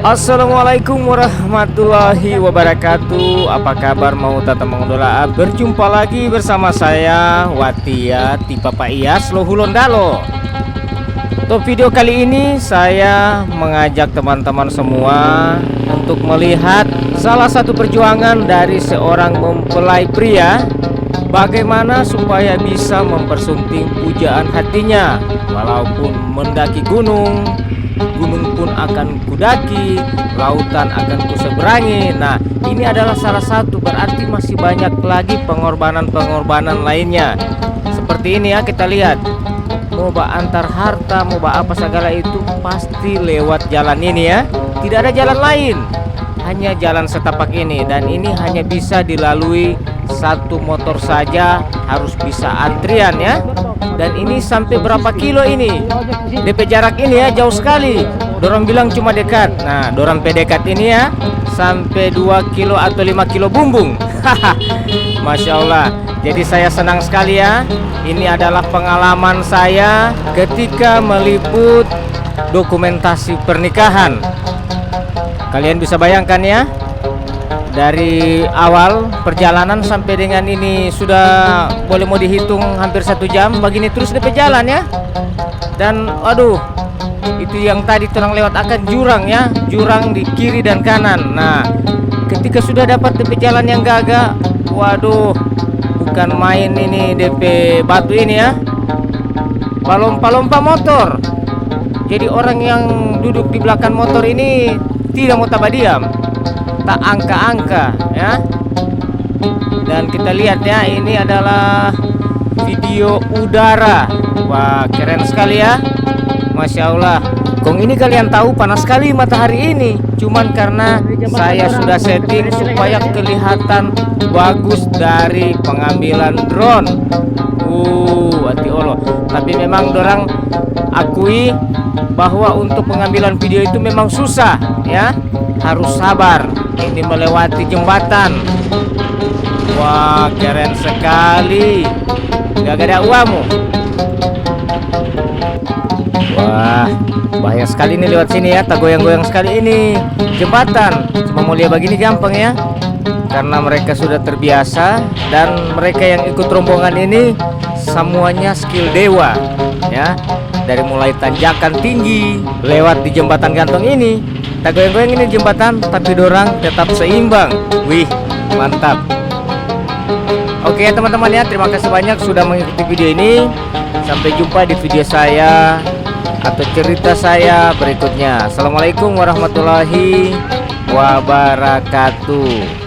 Assalamualaikum warahmatullahi wabarakatuh. Apa kabar mau tata mengodola? Berjumpa lagi bersama saya Watia Tipa Pak Iyas Lohulondalo. Untuk video kali ini saya mengajak teman-teman semua untuk melihat salah satu perjuangan dari seorang mempelai pria, bagaimana supaya bisa mempersunting pujaan hatinya. Walaupun mendaki gunung, gunung pun akan kudaki, lautan akan kuseberangi. Nah, ini adalah salah satu, berarti masih banyak lagi pengorbanan-pengorbanan lainnya. Seperti ini ya, kita lihat. Moba antar harta, moba apa segala itu pasti lewat jalan ini ya. Tidak ada jalan lain, hanya jalan setapak ini. Dan ini hanya bisa dilalui satu motor saja, harus bisa antrian ya. Dan ini sampai berapa kilo ini? DP jarak ini ya jauh sekali. Dorang bilang cuma dekat. Nah, dorang dekat ini ya sampai 2 kilo atau 5 kilo bumbung. Masya Allah. Jadi saya senang sekali ya. Ini adalah pengalaman saya ketika meliput dokumentasi pernikahan. Kalian bisa bayangkan ya, dari awal perjalanan sampai dengan ini sudah boleh mau dihitung hampir 1 jam. Begini terus DP jalan ya. Dan aduh, itu yang tadi terang lewat akan jurang ya, jurang di kiri dan kanan. Nah, ketika sudah dapat DP jalan yang gagah, waduh, bukan main ini DP batu ini ya, palompa-lompa motor. Jadi orang yang duduk di belakang motor ini tidak mau tabah diam, tak angka-angka ya. Dan kita lihat ya, ini adalah video udara. Wah, keren sekali ya, Masya Allah. Kong ini kalian tahu panas sekali matahari ini, cuman karena saya sudah setting supaya kelihatan bagus dari pengambilan drone. Hati Allah. Tapi memang dorang akui bahwa untuk pengambilan video itu memang susah ya, harus sabar. Ini melewati jembatan. Wah, keren sekali. Gak ada uamu. Wah, bahaya sekali ini lewat sini ya, tak goyang-goyang sekali ini jembatan. Cuma mau lihat begini gampang ya, karena mereka sudah terbiasa. Dan mereka yang ikut rombongan ini semuanya skill dewa ya. Dari mulai tanjakan tinggi lewat di jembatan gantung ini, tak goyang-goyang ini jembatan, tapi dorang tetap seimbang. Wih, mantap. Oke teman-teman ya, terima kasih banyak sudah mengikuti video ini. Sampai jumpa di video saya atau cerita saya berikutnya. Assalamualaikum warahmatullahi wabarakatuh.